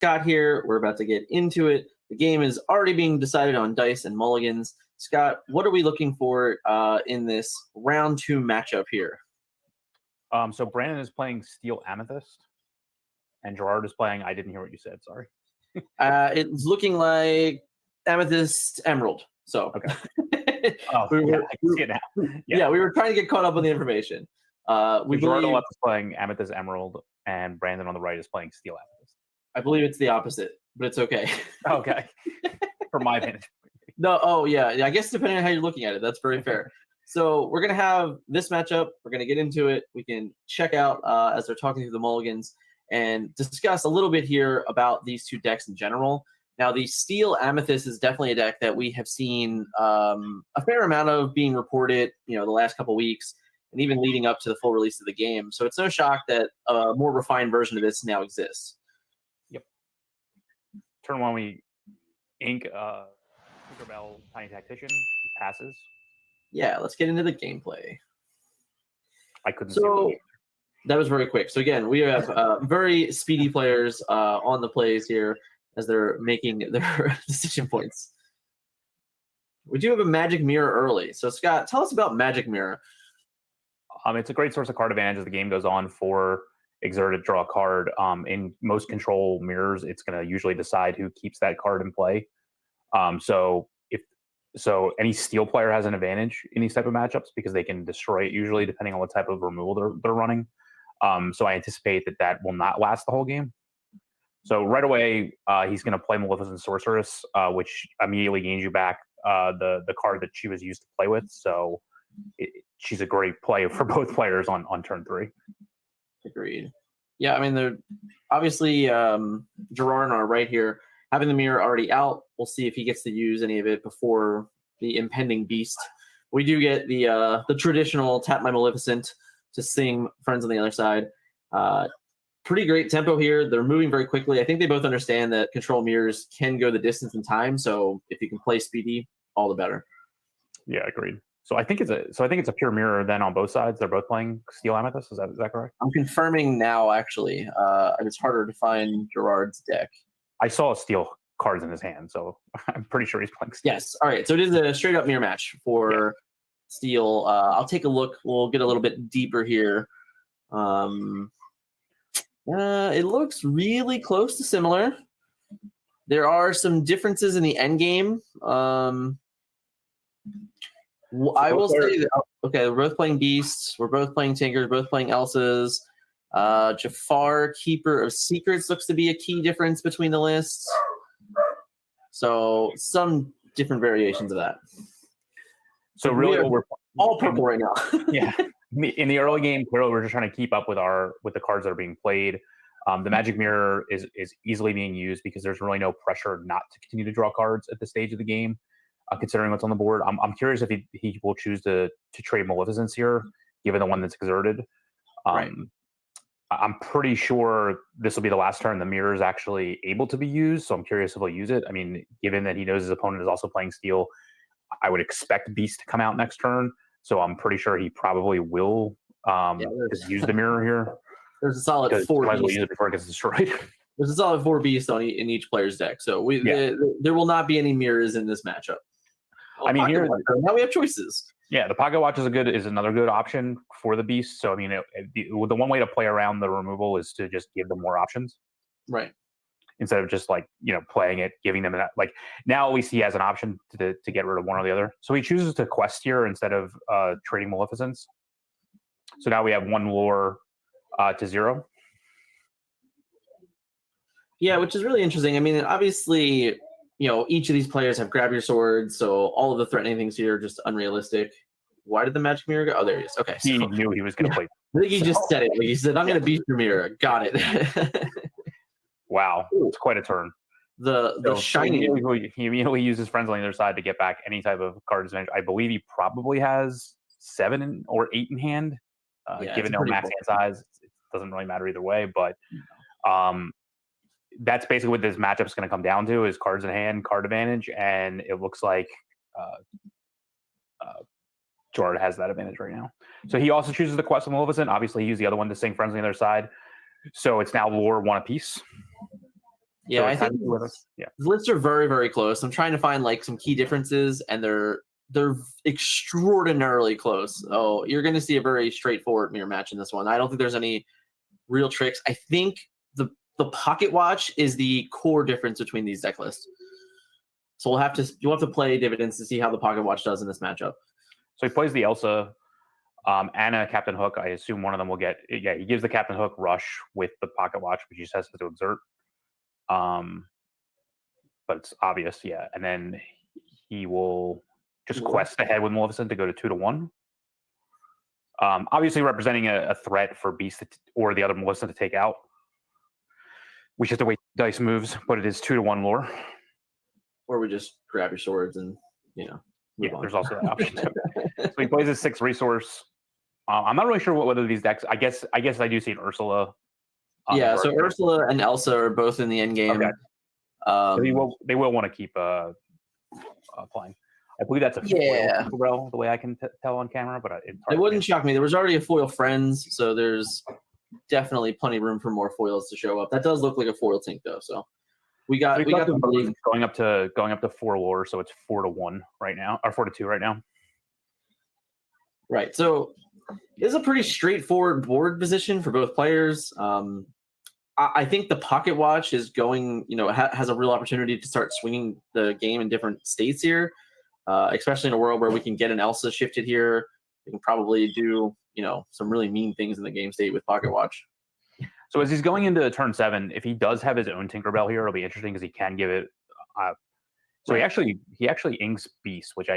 Scott here. We're about to get into it. The game is already being decided on dice and mulligans. Scott, what are we looking for in this round 2 matchup here? So Brandon is playing Steel Amethyst, and Gerard is playing. I didn't hear what you said. Sorry. It's looking like Amethyst Emerald. So okay. I can see it now. Yeah, we were trying to get caught up on the information. Gerard on left is playing Amethyst Emerald, and Brandon on the right is playing Steel Amethyst. I believe it's the opposite, but it's okay. Okay. From my vantage point. No, I guess depending on how you're looking at it, that's very fair. So we're going to have this matchup. We're going to get into it. We can check out as they're talking through the mulligans and discuss a little bit here about these two decks in general. Now, the Steel Amethyst is definitely a deck that we have seen a fair amount of being reported, the last couple weeks, and even leading up to the full release of the game. So it's no shock that a more refined version of this now exists. Yep. Turn 1, we ink Tinkerbell Tiny Tactician passes. Yeah, let's get into the gameplay. I couldn't see what that was very quick. So again, we have very speedy players on the plays here as they're making their decision points. We do have a Magic Mirror early. So Scott, tell us about Magic Mirror. It's a great source of card advantage as the game goes on. For exerted, draw a card. In most control mirrors, it's going to usually decide who keeps that card in play. So any steel player has an advantage in these type of matchups because they can destroy it usually depending on what type of removal they're running. So I anticipate that will not last the whole game. So right away, he's going to play Maleficent Sorceress, which immediately gains you back the card that she was used to play with. So she's a great play for both players on turn 3. Agreed. Yeah, I mean, they're obviously Gerard and I are right here. Having the mirror already out, we'll see if he gets to use any of it before the impending beast. We do get the traditional tap my Maleficent to sing Friends on the Other Side. Pretty great tempo here. They're moving very quickly. I think they both understand that control mirrors can go the distance in time. So if you can play speedy, all the better. Yeah, agreed. So I think it's a pure mirror then on both sides. They're both playing Steel Amethyst. Is that correct? I'm confirming now. Actually, it's harder to find Gerard's deck. I saw steel cards in his hand, so I'm pretty sure he's playing steel. Yes. All right. So it is a straight up mirror match for steel. I'll take a look. We'll get a little bit deeper here. It looks really close to similar. There are some differences in the end game. I will say that, okay, we're both playing Beasts. We're both playing Tinkers. Both playing Elsas. Jafar, Keeper of Secrets, looks to be a key difference between the lists. So some different variations of that. So really, we're all purple right now. Yeah. In the early game, clearly we're just trying to keep up with the cards that are being played. The Magic Mirror is easily being used because there's really no pressure not to continue to draw cards at this stage of the game, considering what's on the board. I'm curious if he will choose to trade Maleficence here, given the one that's exerted. Right. I'm pretty sure this will be the last turn the mirror is actually able to be used, so I'm curious if he'll use it. I mean, given that he knows his opponent is also playing Steel, I would expect Beast to come out next turn. So I'm pretty sure he probably will just use the mirror here. There's a solid 4 might as well beast. use it before it gets destroyed. There's a solid 4 beasts in each player's deck. So there will not be any mirrors in this matchup. I mean, here now we have choices. Yeah, the Pocket Watch is another good option for the Beast. So I mean, the one way to play around the removal is to just give them more options, right? Instead of just playing it, giving them that. Like now, at least he has an option to get rid of one or the other. So he chooses to quest here instead of trading Maleficence. So now we have 1 lore to 0. Yeah, which is really interesting. I mean, obviously, each of these players have grab your sword, so all of the threatening things here are just unrealistic. Why did the Magic Mirror go? Oh, there he is. Okay. He knew he was going to play. I think he just said it. He said, I'm going to beat your mirror. Got it. Wow. It's quite a turn. The shiny. He immediately uses Friends on the Other Side to get back any type of card advantage. I believe he probably has 7 or 8 in hand, given no max hand size. It doesn't really matter either way, but that's basically what this matchup is going to come down to: is cards in hand, card advantage, and it looks like Jordan has that advantage right now. So he also chooses the quest of Maleficent. Obviously, he used the other one to sing Friends on the Other Side. So it's now lore 1 apiece. Yeah, I think yeah. the lists are very, very close. I'm trying to find like some key differences, and they're extraordinarily close. Oh, you're going to see a very straightforward mirror match in this one. I don't think there's any real tricks. I think the pocket watch is the core difference between these deck lists. So you'll have to play dividends to see how the pocket watch does in this matchup. So he plays the Elsa and a Captain Hook. I assume one of them will get. Yeah, he gives the Captain Hook rush with the pocket watch, which he just has to exert. But it's obvious, yeah. And then he will just quest ahead with Maleficent to go to 2-1. Obviously representing a threat for Beast or the other Maleficent to take out. We just have to wait dice moves, but it is 2-1 lore. Or we just grab your swords and move on. There's also that option too. So he plays his 6 resource. I'm not really sure whether these decks. I guess I do see an Ursula. Yeah, so Ursula and Elsa are both in the end game. Okay. So they will want to keep playing. I believe that's a foil the way I can tell on camera, but it wouldn't shock me. There was already a foil Friends, so there's definitely plenty of room for more foils to show up. That does look like a foil Tink though, so we got the going up to 4 lore, so it's 4-1 right now, or 4-2 right now. Right. So it's a pretty straightforward board position for both players. I think the pocket watch is going, has a real opportunity to start swinging the game in different states here, especially in a world where we can get an Elsa shifted here. We can probably do, some really mean things in the game state with pocket watch. So as he's going into turn 7, if he does have his own Tinkerbell here, it'll be interesting because he can give it. So he actually inks Beast, which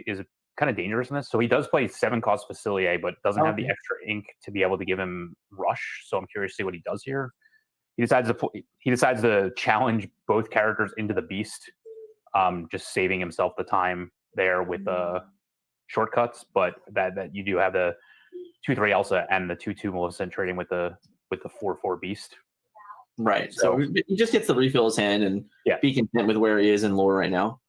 is kind of dangerous in this. So he does play 7-cost Facilier, but doesn't have the extra ink to be able to give him Rush. So I'm curious to see what he does here. He decides to challenge both characters into the Beast, just saving himself the time there with shortcuts. But that you do have the 2-3 Elsa and the 2-2 Maleficent trading with the 4-4 Beast. Right. So he just gets to refill his hand and be content with where he is in lore right now.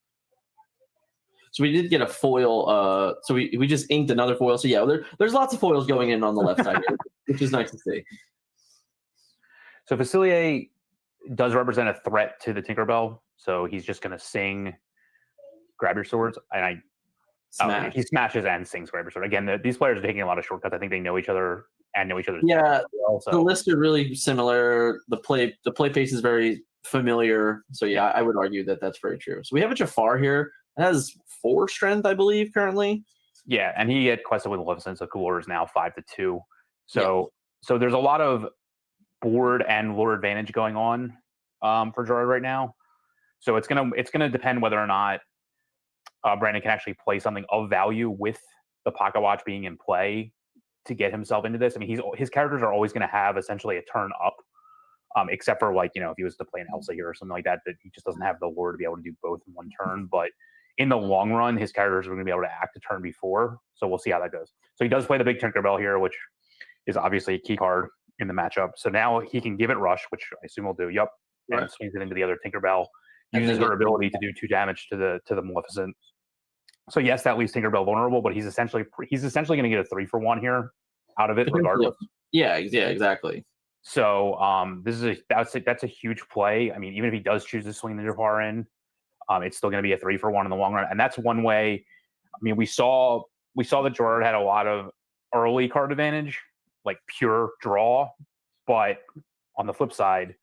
So we did get a foil. So we just inked another foil. So there's lots of foils going in on the left side here, which is nice to see. So Facilier does represent a threat to the Tinkerbell. So he's just going to sing, grab your swords, and he smashes and sings grab your sword. Again, these players are taking a lot of shortcuts. I think they know each other and know each other's. Yeah, the lists are really similar. The play pace is very familiar. So I would argue that that's very true. So we have a Jafar here. It has 4 strength, I believe, currently. Yeah, and he had quested with Maleficent, so Cooler is now 5-2. So there's a lot of board and lore advantage going on for Gerard right now. So it's gonna depend whether or not Brandon can actually play something of value with the pocket watch being in play to get himself into this. I mean, his characters are always going to have essentially a turn up, except for if he was to play an Elsa here or something like that he just doesn't have the lore to be able to do both in one turn. But in the long run, his characters are going to be able to act a turn before. So we'll see how that goes. So he does play the big Tinkerbell here, which is obviously a key card in the matchup. So now he can give it Rush, which I assume he'll do. Yep. Right. And swings it into the other Tinkerbell, uses her ability to do 2 damage to the Maleficent. So yes, that leaves Tinkerbell vulnerable, but he's essentially going to get a 3-for-1 here out of it regardless. Yeah, exactly. So that's a huge play. I mean, even if he does choose to swing the Jafar in, it's still going to be a 3-for-1 in the long run, and that's one way. I mean, we saw that Gerard had a lot of early card advantage, like pure draw, but on the flip side,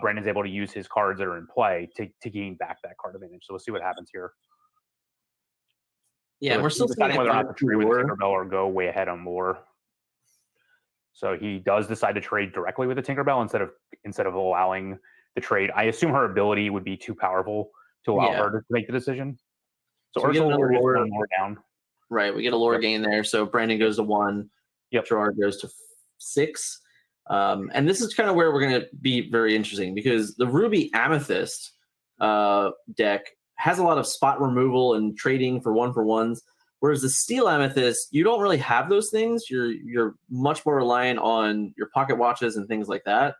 Brandon's able to use his cards that are in play to gain back that card advantage. So we'll see what happens here. Yeah, so we're still deciding whether or not to trade with Tinkerbell or go way ahead on lore. So he does decide to trade directly with the Tinkerbell instead of allowing the trade. I assume her ability would be too powerful to allow her to make the decision. So Ursula is one more down. Right, we get a lore gain there. So Brandon goes to 1. Yep. Gerard goes to 6. And this is kind of where we're going to be very interesting because the Ruby Amethyst deck has a lot of spot removal and trading for 1-for-1s, whereas the Steel Amethyst, you don't really have those things. You're much more reliant on your pocket watches and things like that.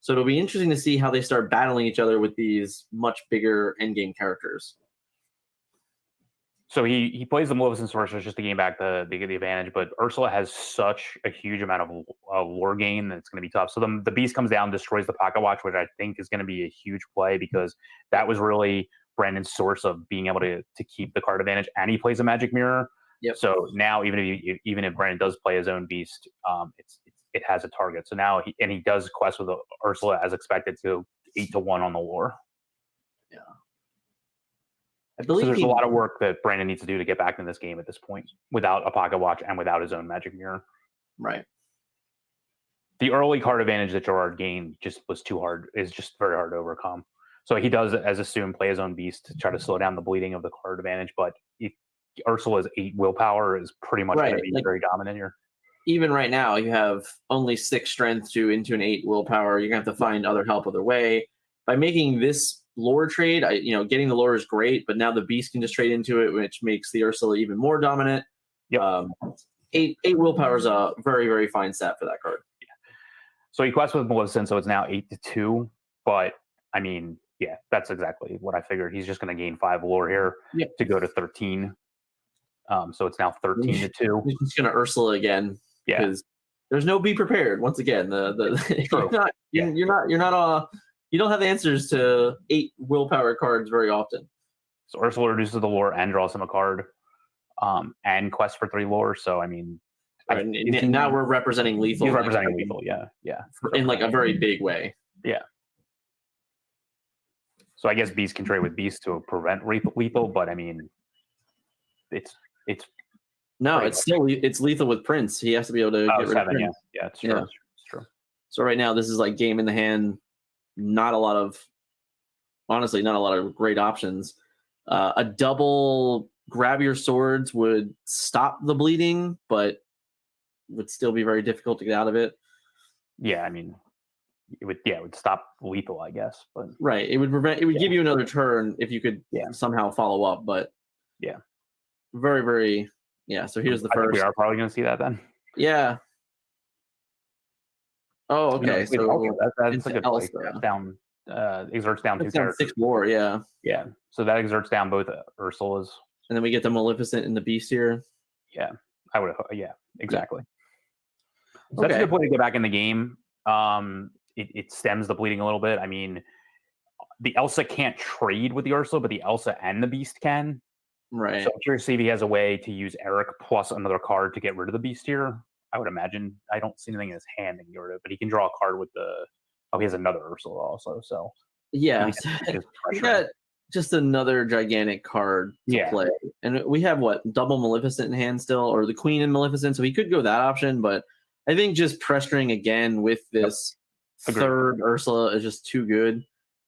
So it'll be interesting to see how they start battling each other with these much bigger endgame characters. So he plays the Maleficent Sorceress just to gain back the advantage, but Ursula has such a huge amount of lore gain that it's going to be tough. So the Beast comes down, destroys the Pocket Watch, which I think is going to be a huge play because that was really Brandon's source of being able to keep the card advantage, and he plays a Magic Mirror. Yep. So now even if Brandon does play his own Beast, it has a target. So now he does quest with Ursula as expected to 8-1 on the lore. Yeah. I believe so there's a lot of work that Brandon needs to do to get back in this game at this point without a Pocket Watch and without his own Magic Mirror. Right. The early card advantage that Gerard gained just was too hard. Is just very hard to overcome. So he does, as assumed, play his own Beast to try to slow down the bleeding of the card advantage. But Ursula's 8 willpower is pretty much going to be very dominant here. Even right now, you have only 6 strength into an 8 willpower. You're going to have to find other help other way. By making this lore trade, getting the lore is great, but now the Beast can just trade into it, which makes the Ursula even more dominant. Yep. 8 willpower is a very, very fine stat for that card. Yeah. So he quests with Maleficent, so it's now 8-2. But I mean, yeah, that's exactly what I figured. He's just going to gain 5 lore here to go to 13. So it's now 13-2. He's just going to Ursula again. Yeah. Because there's no be prepared. Once again, you don't have answers to 8 willpower cards very often. So Ursula reduces the lore and draws him a card, and quest for 3 lore. So I mean, now we're representing lethal. He's representing lethal, yeah. In like a very big way. Yeah. So I guess Beast can trade with Beast to prevent lethal, but I mean, it's lethal with Prince. He has to be able to get rid of Prince. Yeah, it's true. Yeah. It's true. So right now, this is like game in the hand. Not a lot of great options. A double grab your swords would stop the bleeding, but would still be very difficult to get out of it. Yeah, I mean, it would stop lethal, I guess. But right, it would give you another turn if you could somehow follow up. But very, very So here's the first. We are probably going to see that then. Yeah. Oh, okay. So that's a good place. Down exerts down 2 characters. 6 lore, yeah. Yeah. So that exerts down both Ursulas. And then we get the Maleficent and the Beast here. Yeah. I would have. Yeah, exactly. So that's a good point to get back in the game. It stems the bleeding a little bit. I mean, the Elsa can't trade with the Ursula, but the Elsa and the Beast can. Right. So I'm curious to see if he has a way to use Eric plus another card to get rid of the Beast here. I would imagine. I don't see anything in his hand to get rid of it, but he can draw a card with the. Oh, he has another Ursula also. So yeah, he's got just another gigantic card to play, and we have double Maleficent in hand still, or the Queen and Maleficent. So he could go that option, but I think just pressuring again with this third Ursula is just too good.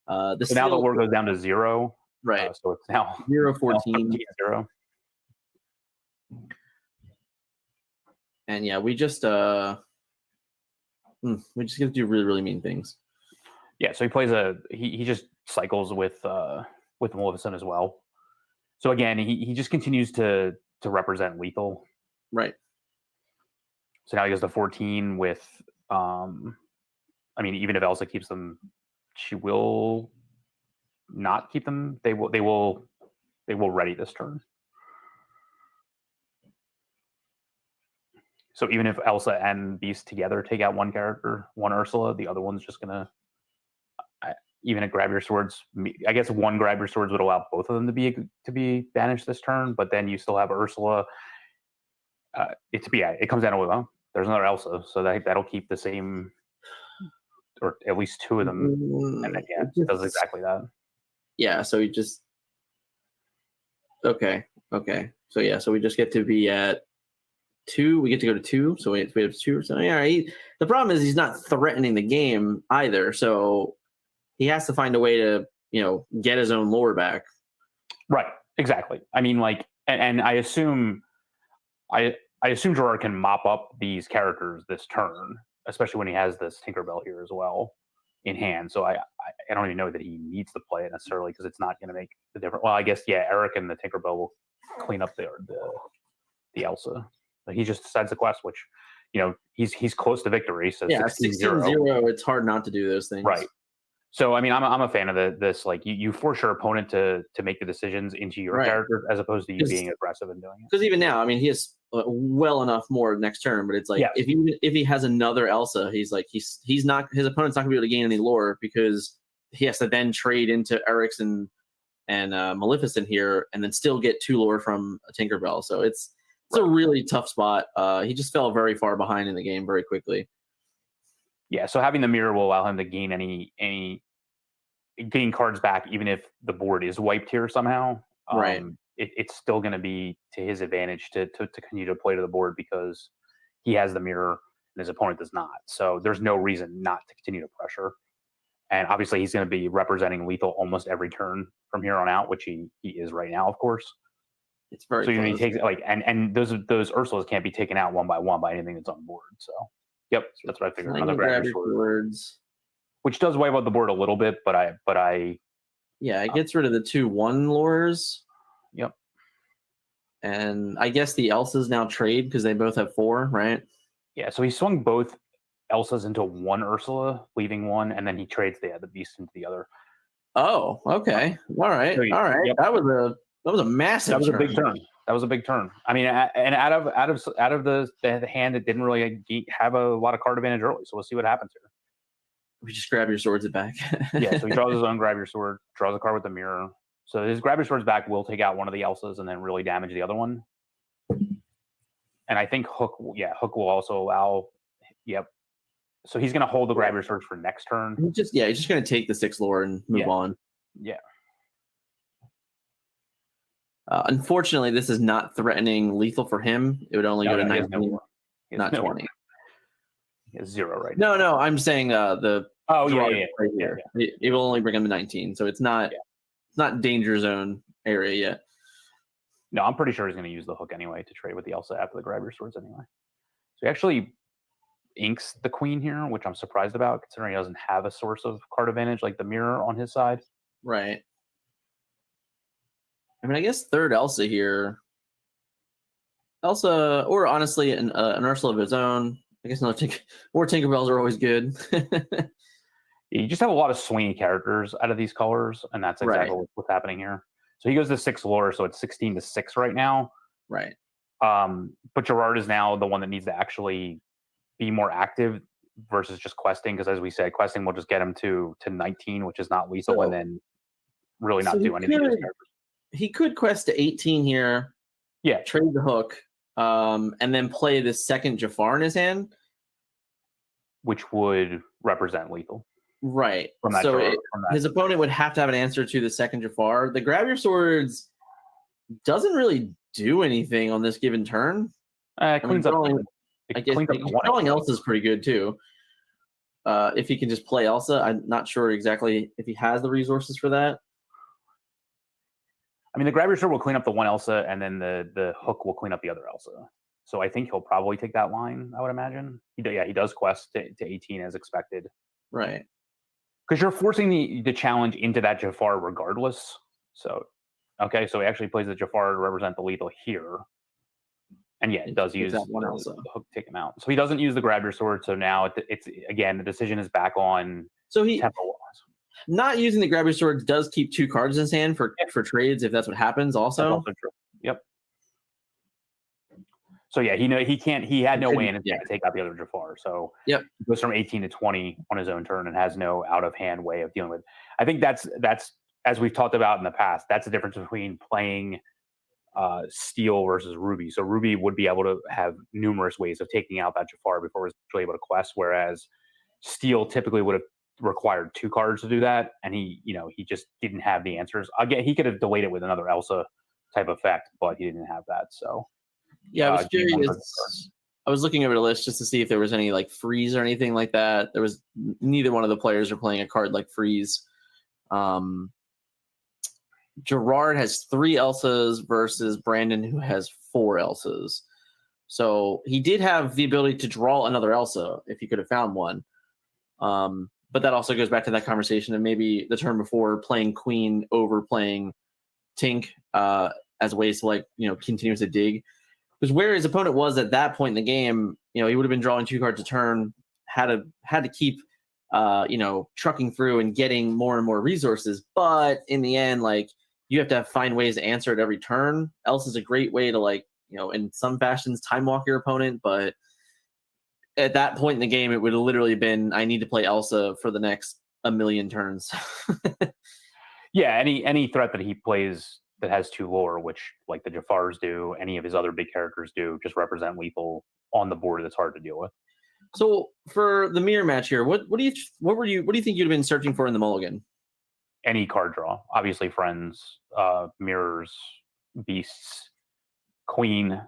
So now the war goes down to 0. Right. So it's now 0-14. 0. And we just get to do really, really mean things. Yeah, so he plays he just cycles with Maleficent as well. So again, he just continues to represent lethal. Right. So now he goes to 14 with I mean, even if Elsa keeps them, she will not keep them. They will ready this turn. So even if Elsa and Beast together take out one character, one Ursula, the other one's just gonna even a grab your swords. I guess one grab your swords would allow both of them to be banished this turn, but then you still have Ursula. It comes down to there's another Elsa, so that'll keep the same, or at least 2 of them, and then it does exactly that. Yeah. So we just okay. So so we just get to be at 2. We get to go to 2. So we have 2. So the problem is he's not threatening the game either. So he has to find a way to get his own lore back. Right. Exactly. I mean, and I assume Gerard can mop up these characters this turn, especially when he has this Tinkerbell here as well in hand. So I don't even know that he needs to play it necessarily because it's not going to make the difference. Well, I guess Eric and the Tinkerbell will clean up the Elsa. But he just decides the quest, which he's close to victory. So 16-0. It's hard not to do those things. Right. So I mean, I'm a fan of this. Like you force your opponent to make the decisions into your Right. character as opposed to you being aggressive and doing it. Because even now, I mean, he has well enough more next turn, but it's like if he has another Elsa, he's like he's not his opponent's not gonna be able to gain any lore because he has to then trade into Eric's and Maleficent here, and then still get 2 lore from a Tinkerbell. So it's a really tough spot. He just fell very far behind in the game very quickly. Yeah, so having the mirror will allow him to gain gain cards back, even if the board is wiped here somehow. Right. It's still going to be to his advantage to continue to play to the board because he has the mirror and his opponent does not. So there's no reason not to continue to pressure. And obviously, he's going to be representing lethal almost every turn from here on out, which he is right now, of course. It's very so he takes like and those Ursulas can't be taken out one by anything that's on board. So yep, that's what I figured. Another grab your sword, which does wipe out the board a little bit, but I yeah, it gets rid of the 2/1 lures. Yep. And I guess the Elsas now trade because they both have 4, right? Yeah, so he swung both Elsas into one Ursula, leaving one, and then he trades the beast into the other. Oh, okay. All right. All right. Yep. That was a massive. That was a big turn. That was a big turn. I mean, and out of the hand, it didn't really have a lot of card advantage early. So we'll see what happens here. We just grab your swords back. Yeah, so he draws his own grab your sword, draws a card with the mirror. So his grab your swords back will take out one of the Elsas and then really damage the other one. And I think Hook will also allow. Yep. So he's going to hold the grab your swords for next turn. He's just going to take the 6 lore and move on. Yeah. Unfortunately, this is not threatening lethal for him. It would only go to 19, not 20. He has 0 right now. No. I'm saying the. Oh yeah. Right here. Yeah. It will only bring him to 19, so it's not. It's not danger zone area yet. No, I'm pretty sure he's going to use the hook anyway to trade with the Elsa after the grab your swords anyway. So he actually inks the queen here, which I'm surprised about considering he doesn't have a source of card advantage like the mirror on his side. Right. I mean, I guess third Elsa here. Elsa, or honestly, an Ursula of his own. I guess more Tinkerbells are always good. You just have a lot of swingy characters out of these colors, and that's exactly what's happening here. So he goes to 6 lore, so it's 16-6 right now. Right. But Gerard is now the one that needs to actually be more active versus just questing, because as we said, questing will just get him to 19, which is not lethal, and then really not do anything to his characters. He could quest to 18 here. Yeah. Trade the hook, and then play the second Jafar in his hand, which would represent lethal. Right. So his opponent would have to have an answer to the second Jafar. The grab your swords doesn't really do anything on this given turn. It cleans up. I guess drawing Elsa is pretty good too. If he can just play Elsa, I'm not sure exactly if he has the resources for that. I mean, the grab your sword will clean up the one Elsa, and then the hook will clean up the other Elsa. So I think he'll probably take that line, I would imagine. He does quest to 18 as expected. Right. Because you're forcing the challenge into that Jafar regardless. So, okay, so he actually plays the Jafar to represent the lethal here. And yeah, it does use the hook to take him out. So he doesn't use the grab your sword. So now it's again, the decision is back on tempo-wise. Not using the grab your sword does keep 2 cards in his hand for trades if that's what happens also. That's also true. Yep. So yeah, he had no way in to take out the other Jafar. So he goes from 18 to 20 on his own turn and has no out of hand way of dealing with it. I think that's as we've talked about in the past, that's the difference between playing Steel versus Ruby. So Ruby would be able to have numerous ways of taking out that Jafar before it was actually able to quest, whereas Steel typically would have required 2 cards to do that, and he just didn't have the answers. Again, he could have delayed it with another Elsa type effect, but he didn't have that. So yeah, I was curious. I was looking over the list just to see if there was any like freeze or anything like that. There was neither one of the players are playing a card like freeze. Gerard has 3 Elsas versus Brandon, who has 4 Elsas. So he did have the ability to draw another Elsa if he could have found one. But that also goes back to that conversation of maybe the turn before playing Queen over playing Tink as ways to continue to dig. Because where his opponent was at that point in the game, he would have been drawing 2 cards a turn, had to keep trucking through and getting more and more resources. But in the end, like, you have to find ways to answer it every turn. Else is a great way to, like, in some fashions, time walk your opponent. But at that point in the game, it would have literally been, I need to play Elsa for the next a million turns. Yeah, any threat that he plays that has 2 lore, which like the Jafars do, any of his other big characters do, just represent lethal on the board that's hard to deal with. So for the mirror match here, what do you think you'd have been searching for in the mulligan? Any card draw, obviously friends, mirrors, beasts, queen,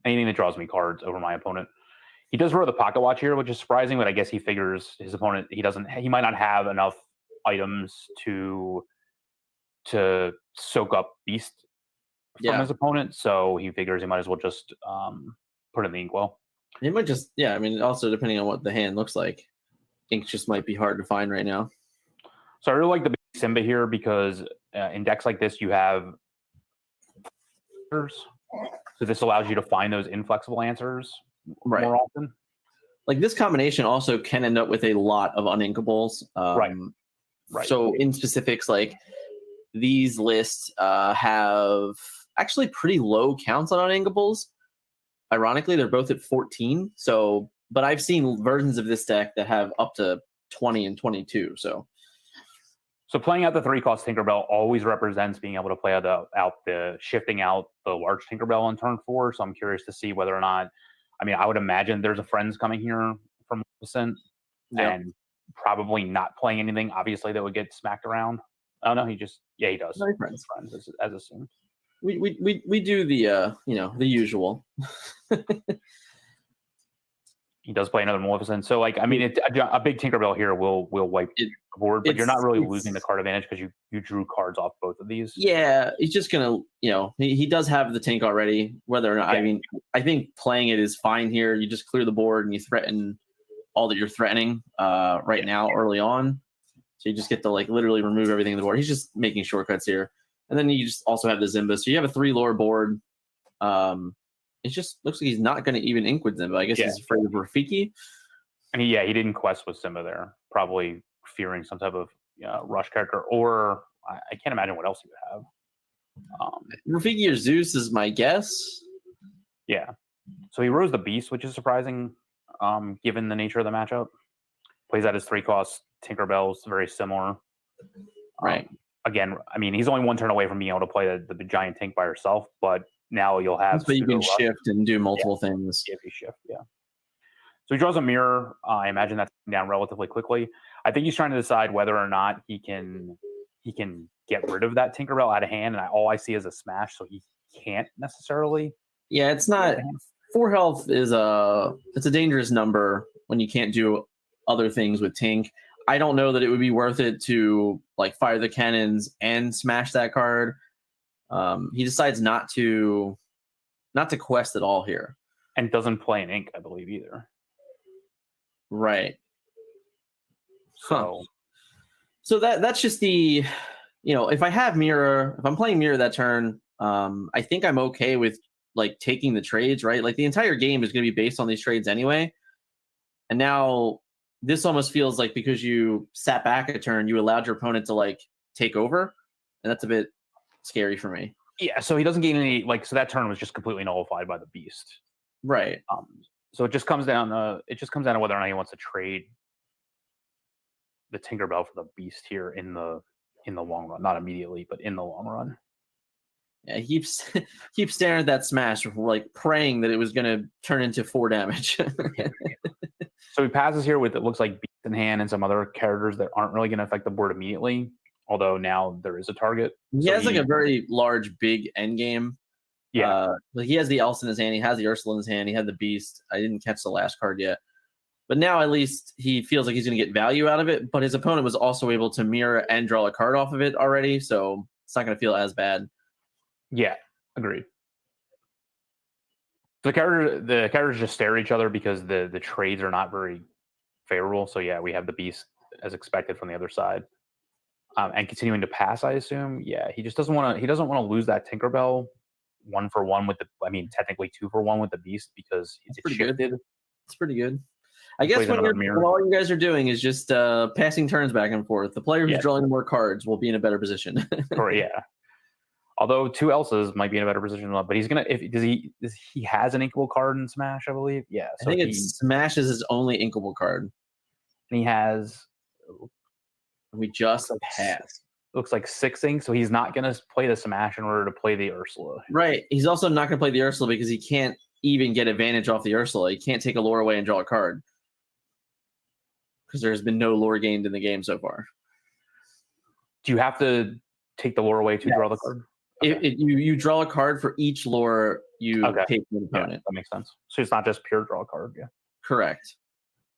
anything that draws me cards over my opponent. He does roll the pocket watch here, which is surprising, but I guess he figures his opponent, he might not have enough items to soak up beast from his opponent, so he figures he might as well just put in the inkwell. He might just, also depending on what the hand looks like, ink just might be hard to find right now. So I really like the big Simba here because in decks like this, you have so this allows you to find those inflexible answers more often. Like, this combination also can end up with a lot of uninkables. Right. So in specifics, like, these lists have actually pretty low counts on uninkables. Ironically, they're both at 14. So, but I've seen versions of this deck that have up to 20 and 22. So playing out the 3-cost Tinkerbell always represents being able to play shifting out the large Tinkerbell on turn 4. So I'm curious to see whether or not, I would imagine there's a friends coming here from Maleficent, and probably not playing anything, obviously, that would get smacked around. Oh no, he does. No friends as assumed. We do the the usual. He does play another Maleficent, so like a big Tinkerbell here will wipe the board, but you're not really losing the card advantage because you drew cards off both of these. Yeah, he's just gonna he does have the Tink already. Whether or not I think playing it is fine here. You just clear the board and you threaten all that you're threatening now early on. So you just get to like literally remove everything on the board. He's just making shortcuts here. And then you just also have the Zimba. So you have a 3 lore board. It just looks like he's not going to even ink with Zimba. I guess he's afraid of Rafiki. And he didn't quest with Simba there. Probably fearing some type of rush character. Or I can't imagine what else he would have. Rafiki or Zeus is my guess. Yeah. So he rose the Beast, which is surprising given the nature of the matchup. Plays out his 3-cost Tinkerbell's very similar. Right. Again, he's only 1 turn away from being able to play the giant Tink by herself, but now you'll have... So you can shift and do multiple things. If you shift, So he draws a mirror. I imagine that's down relatively quickly. I think he's trying to decide whether or not he can get rid of that Tinkerbell out of hand, and all I see is a smash, so he can't necessarily... Yeah, it's not... 4 health is it's a dangerous number when you can't do other things with Tink. I don't know that it would be worth it to like fire the cannons and smash that card. He decides not to quest at all here, and doesn't play an ink, I believe, either. Right. So that's just the if I have mirror, if I'm playing mirror that turn, I think I'm okay with like taking the trades, right? Like the entire game is going to be based on these trades anyway. And now this almost feels like because you sat back a turn, you allowed your opponent to like take over, and that's a bit scary for me. Yeah, so he doesn't gain any so that turn was just completely nullified by the Beast. Right. So it just comes down to whether or not he wants to trade the Tinkerbell for the Beast here in the long run, not immediately, but in the long run. Yeah, he keeps staring at that smash, like praying that it was going to turn into 4 damage. So he passes here with, it looks like Beast in hand and some other characters that aren't really going to affect the board immediately, although now there is a target. He has like a very large, big end game. Yeah. He has the Elsa in his hand. He has the Ursula in his hand. He had the Beast. I didn't catch the last card yet. But now at least he feels like he's going to get value out of it. But his opponent was also able to mirror and draw a card off of it already, so it's not going to feel as bad. Yeah, agreed. The characters just stare at each other because the trades are not very favorable. So yeah, we have the Beast as expected from the other side, and continuing to pass. I assume. Yeah, he just doesn't want to. He doesn't want to lose that Tinkerbell 1-for-1 with the. Technically 2-for-1 with the Beast because it's shifted. It's pretty good. I guess Plays when another mirror. all you guys are doing is just passing turns back and forth, the player who's Yeah. drawing more cards will be in a better position. Or yeah. Although 2 Elsas might be in a better position, but he's gonna. He has an inkable card in Smash, I believe. Yeah, I think Smash is his only inkable card. And he has. We just passed. Looks like 6 ink, so he's not gonna play the Smash in order to play the Ursula. Right. He's also not gonna play the Ursula because he can't even get advantage off the Ursula. He can't take a lore away and draw a card because there's been no lore gained in the game so far. Do you have to take the lore away to draw the card? Okay. You draw a card for each lore you take from the opponent. Yeah, that makes sense. So it's not just pure draw card. Yeah. Correct.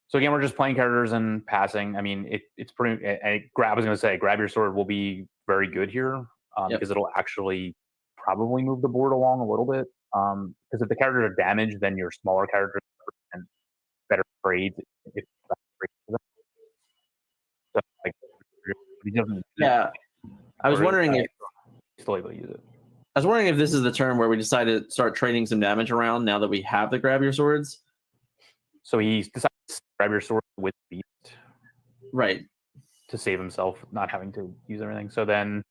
So again, we're just playing characters and passing. I mean, it's pretty. I was going to say, grab your sword will be very good here because it'll actually probably move the board along a little bit. Because if the characters are damaged, then your smaller characters and better trades. If so, like, he doesn't. Yeah, I was wondering if still able to use it. I was wondering if this is the turn where we decided to start trading some damage around now that we have the grab your swords. So he decided to grab your sword with Beast. Right. To save himself, not having to use everything. So then,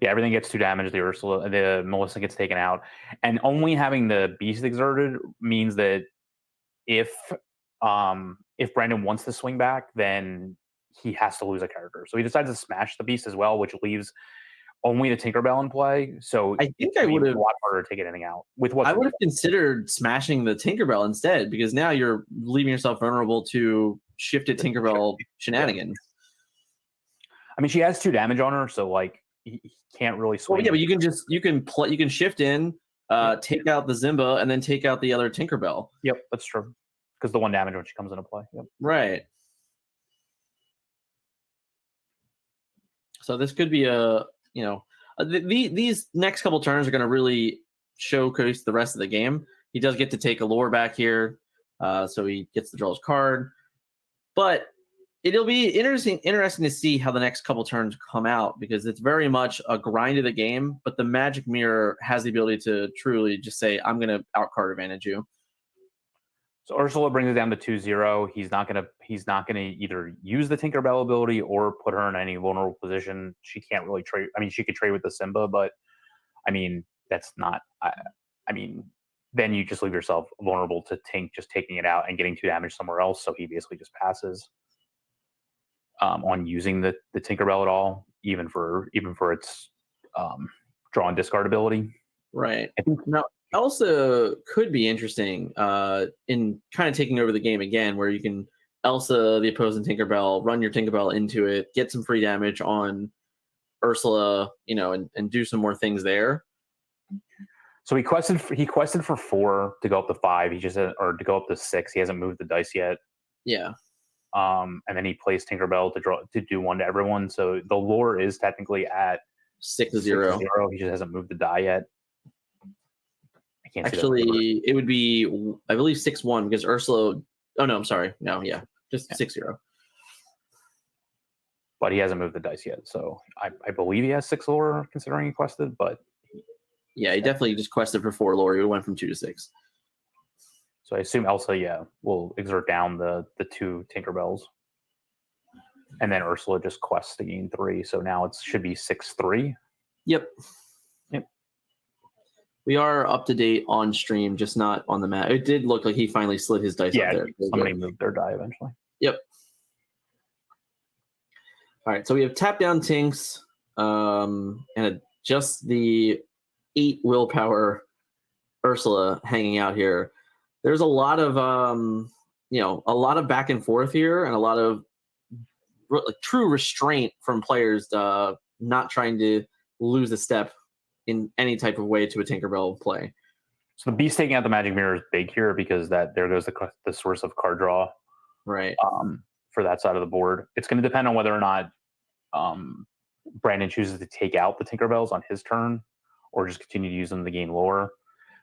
yeah, everything gets 2 damage. The Melissa gets taken out. And only having the Beast exerted means that if Brandon wants to swing back, then he has to lose a character. So he decides to smash the Beast as well, which leaves only the Tinkerbell in play. So I think I would have a lot harder to take anything out with what I would have considered smashing the Tinkerbell instead, because now you're leaving yourself vulnerable to shifted Tinkerbell shenanigans. I mean, she has 2 damage on her, so like he can't really swing. Well, yeah, but you can shift in, take out the Zimba, and then take out the other Tinkerbell. Yep, that's true. Because the 1 damage when she comes into play. Yep. Right. So this could be these next couple turns are going to really showcase the rest of the game. He does get to take a lore back here, so he gets to draw his card. But it'll be interesting to see how the next couple turns come out, because it's very much a grind of the game. But the Magic Mirror has the ability to truly just say, "I'm going to outcard advantage you." So Ursula brings it down to 2-0. He's not gonna either use the Tinkerbell ability or put her in any vulnerable position. She can't really trade. I mean, she could trade with the Simba, but I mean, that's not. I mean, then you just leave yourself vulnerable to Tink just taking it out and getting 2 damage somewhere else. So he basically just passes on using the Tinkerbell at all, even for its draw and discard ability. Right. I think now Elsa could be interesting in kind of taking over the game again, where you can Elsa the opposing Tinkerbell, run your Tinkerbell into it, get some free damage on Ursula, and do some more things there. So he quested for 4 to go up to 5. He just or to go up to 6. He hasn't moved the dice yet. Yeah. And then he plays Tinkerbell to do 1 to everyone. So the lore is technically at 6-0. He just hasn't moved the die yet. Actually, it would be, I believe, 6-1 because Ursula. Oh no, I'm sorry. No, yeah, just 6-0. But he hasn't moved the dice yet, so I believe he has 6 lore considering he quested. But yeah, he definitely just quested for 4 lore. He went from 2 to 6. So I assume Elsa, will exert down the 2 Tinkerbells, and then Ursula just quests to gain 3. So now it should be 6-3. Yep. We are up to date on stream, just not on the map. It did look like he finally slid his dice up there. Somebody moved their die eventually. Yep. All right, so we have tap down Tinks and just the 8 willpower Ursula hanging out here. There's a lot of a lot of back and forth here, and a lot of true restraint from players not trying to lose a step in any type of way to a Tinkerbell play. So the Beast taking out the Magic Mirror is big here because there goes the source of card draw, right? For that side of the board. It's going to depend on whether or not Brandon chooses to take out the Tinkerbells on his turn or just continue to use them to gain lore.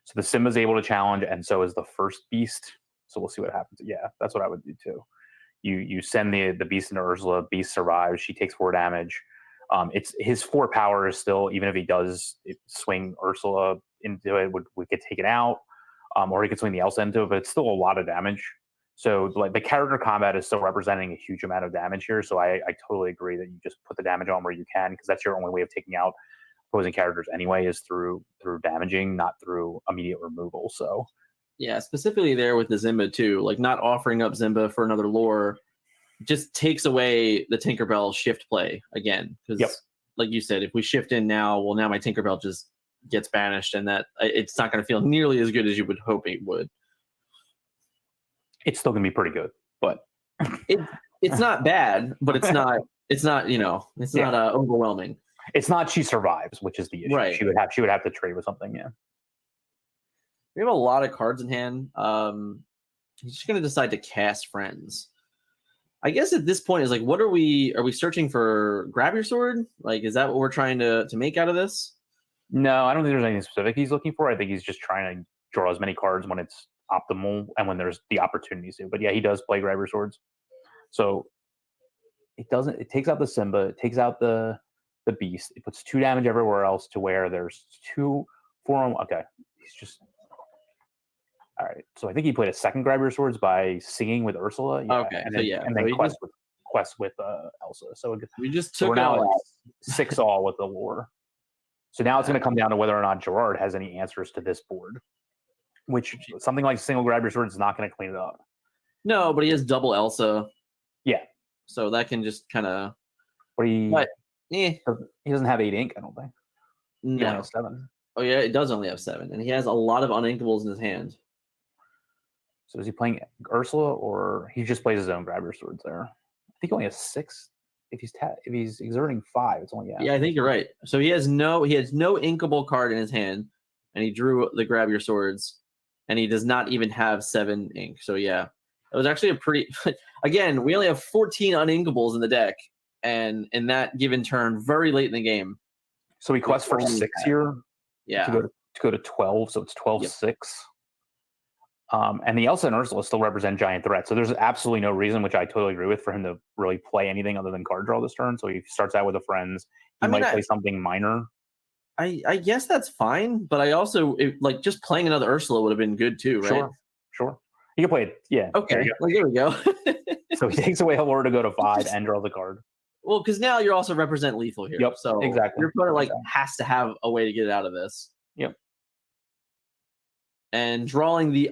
So the Simba's able to challenge, and so is the first Beast. So we'll see what happens. Yeah, that's what I would do too. You send the Beast into Ursula. Beast survives. She takes 4 damage. It's his 4 power is still, even if he does swing Ursula into it, would get taken out, or he could swing the Elsa into it, but it's still a lot of damage. So like the character combat is still representing a huge amount of damage here. So I totally agree that you just put the damage on where you can, because that's your only way of taking out opposing characters anyway, is through damaging, not through immediate removal. So Yeah, specifically there with the Zimba too, like not offering up Zimba for another lore just takes away the Tinkerbell shift play again. Because like you said, if we shift in now, well, now my Tinkerbell just gets banished, and that it's not going to feel nearly as good as you would hope it would. It's still going to be pretty good, but it's not bad, but it's not not overwhelming. It's not she survives, which is the issue. Right. She would have to trade with something. Yeah. We have a lot of cards in hand. He's just going to decide to cast Friends. I guess at this point is like, what are we searching for? Grab your sword? Like, is that what we're trying to make out of this? No, I don't think there's anything specific he's looking for. I think he's just trying to draw as many cards when it's optimal and when there's the opportunities to. But yeah, he does play Grab Your Swords. So it takes out the Simba, it takes out the beast, it puts 2 damage everywhere else to where there's 2 for him. Okay. He's just all right. So I think he played a second Grab Your Swords by singing with Ursula. Yeah. Okay. And then quest with Elsa. So we just so took we're now out at 6-all with the lore. So now it's going to come down to whether or not Gerard has any answers to this board, which something like single Grab Your Sword is not going to clean it up. No, but he has double Elsa. Yeah. So that can just kind of. But he doesn't have 8 ink, I don't think. No. He only has 7. Oh, yeah, it does only have 7. And he has a lot of uninkables in his hand. So is he playing Ursula, or he just plays his own Grab Your Swords there? I think he only has 6. If he's exerting 5, it's only Yeah, I think you're right. So he has no inkable card in his hand, and he drew the Grab Your Swords, and he does not even have 7 ink. So yeah, it was actually a pretty. Again, we only have 14 uninkables in the deck, and in that given turn, very late in the game. So he quests for 6 here. Yeah. To go to 12, so it's 12-6. And the Elsa and Ursula still represent giant threats. So there's absolutely no reason, which I totally agree with, for him to really play anything other than card draw this turn. So he starts out with a Friends. He might play something minor. I guess that's fine, but I also like just playing another Ursula would have been good too, right? Sure. He can play it. Yeah. Okay. There we go. So he takes away a lure to go to 5 and draws a card. Well, because now you're also represent lethal here. Yep. So exactly. Your opponent has to have a way to get out of this. Yep. And drawing the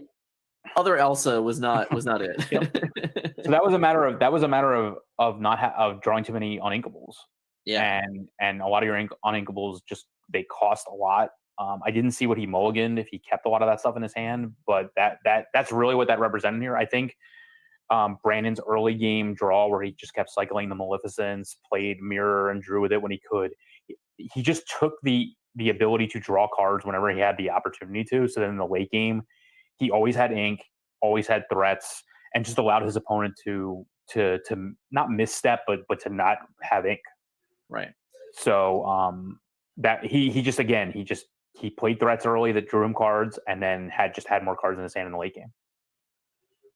other Elsa was not it. Yep. So that was a matter of not drawing too many uninkables. Yeah. And a lot of your uninkables just they cost a lot. I didn't see what he mulliganed if he kept a lot of that stuff in his hand, but that's really what that represented here. I think Brandon's early game draw, where he just kept cycling the Maleficence, played Mirror, and drew with it when he could. He just took the ability to draw cards whenever he had the opportunity to. So then in the late game, he always had ink, always had threats, and just allowed his opponent to not misstep, but to not have ink. Right. So that he played threats early that drew him cards, and then had more cards in his hand in the late game.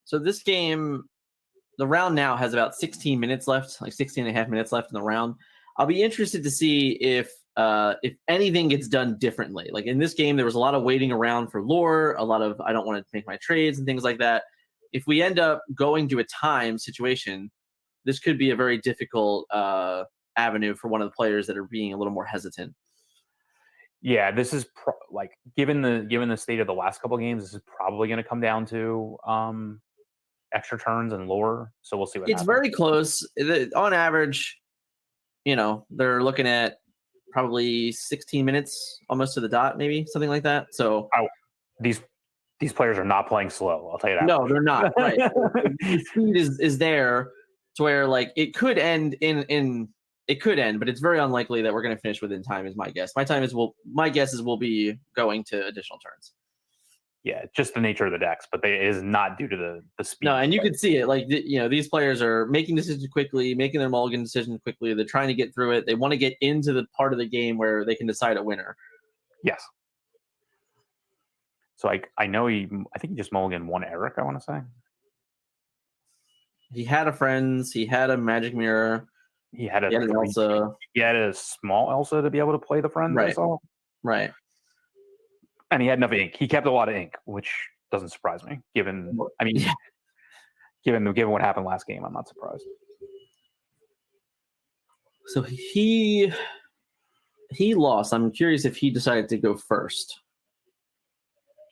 So this game, the round now has about 16 minutes left, like 16 and a half minutes left in the round. I'll be interested to see if anything gets done differently. Like in this game, there was a lot of waiting around for lore, a lot of I don't want to make my trades and things like that. If we end up going to a time situation, this could be a very difficult avenue for one of the players that are being a little more hesitant. Yeah, this is given the state of the last couple of games, this is probably going to come down to extra turns and lore. So we'll see what happens. It's very close. On average, they're looking at probably 16 minutes, almost to the dot, maybe something like that. So these players are not playing slow. I'll tell you that. No, they're not. Right. The speed is there to where it could end it could end, but it's very unlikely that we're going to finish within time. Is my guess. My guess is we'll be going to additional turns. Yeah, just the nature of the decks, but it is not due to the speed. No, and you can see it. These players are making decisions quickly, making their mulligan decisions quickly. They're trying to get through it. They want to get into the part of the game where they can decide a winner. Yes. So I know I think he just mulliganed 1 Eric, I want to say. He had a Friends. He had a Magic Mirror. He had an Elsa. He had a small Elsa to be able to play the Friends. Right. Right. And he had enough ink. He kept a lot of ink, which doesn't surprise me. Given what happened last game, I'm not surprised. So he lost. I'm curious if he decided to go first.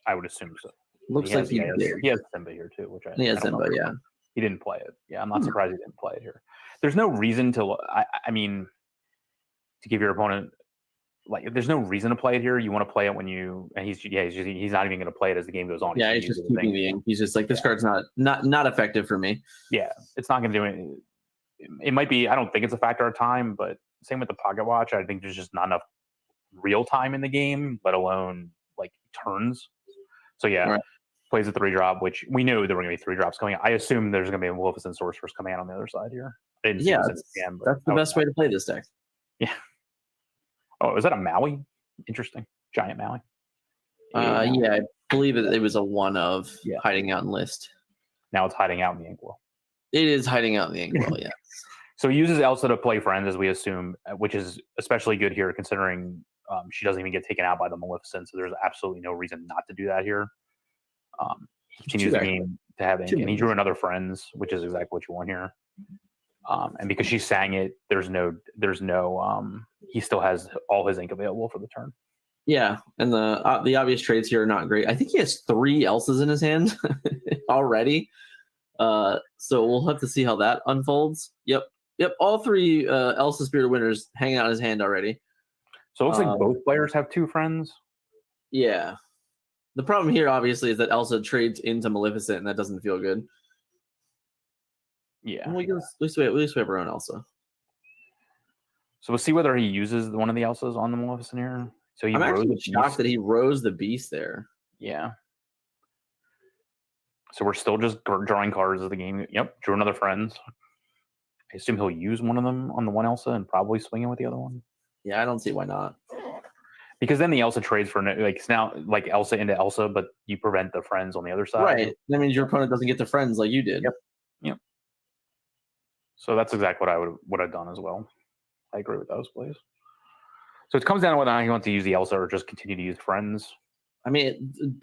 I would assume so. Looks like he did. He has Simba here too, which I has don't Simba, know. yeah. He didn't play it. Yeah, I'm not surprised he didn't play it here. There's no reason to. I mean, to give your opponent there's no reason to play it here. You want to play it when you and he's not even going to play it as the game goes on. Yeah, he's just keeping the ink. He's just like, this card's not effective for me. Yeah, it's not going to do anything. It might be. I don't think it's a factor of time, but same with the pocket watch. I think there's just not enough real time in the game, let alone like turns. So yeah, right. Plays a 3-drop, which we knew there were going to be 3 drops coming out. I assume there's going to be a Maleficent Sorceress coming out on the other side here. That's the best way to play this deck. Yeah. Oh, is that a Maui? Interesting. Giant Maui. Yeah, I believe it was a one of hiding out in list. Now it's hiding out in the Inkwell. It is hiding out in the Inkwell, yes. So he uses Elsa to play friends, as we assume, which is especially good here, considering she doesn't even get taken out by the Maleficent, so there's absolutely no reason not to do that here. He continues the game to have ink, and he drew another friends, which is exactly what you want here. And because she sang it, there's no he still has all his ink available for the turn. Yeah, and the obvious trades here are not great. I think he has 3 Elsas in his hand already. So we'll have to see how that unfolds. Yep. All 3 Elsa Spirit winners hanging out in his hand already. So it looks like both players have 2 friends. Yeah. The problem here, obviously, is that Elsa trades into Maleficent, and that doesn't feel good. Yeah. Well, at least we have our own Elsa. So we'll see whether he uses one of the Elsas on the Maleficent here. So I'm actually shocked that he rose the beast there. Yeah. So we're still just drawing cards as the game. Yep, drew another friends. I assume he'll use one of them on the one Elsa and probably swing in with the other one. Yeah, I don't see why not. Because then the Elsa trades for it's now like Elsa into Elsa, but you prevent the friends on the other side. Right. That means your opponent doesn't get the friends like you did. Yep. So that's exactly what I would have done as well. I agree with those plays. So it comes down to whether or not he wants to use the Elsa or just continue to use friends. I mean,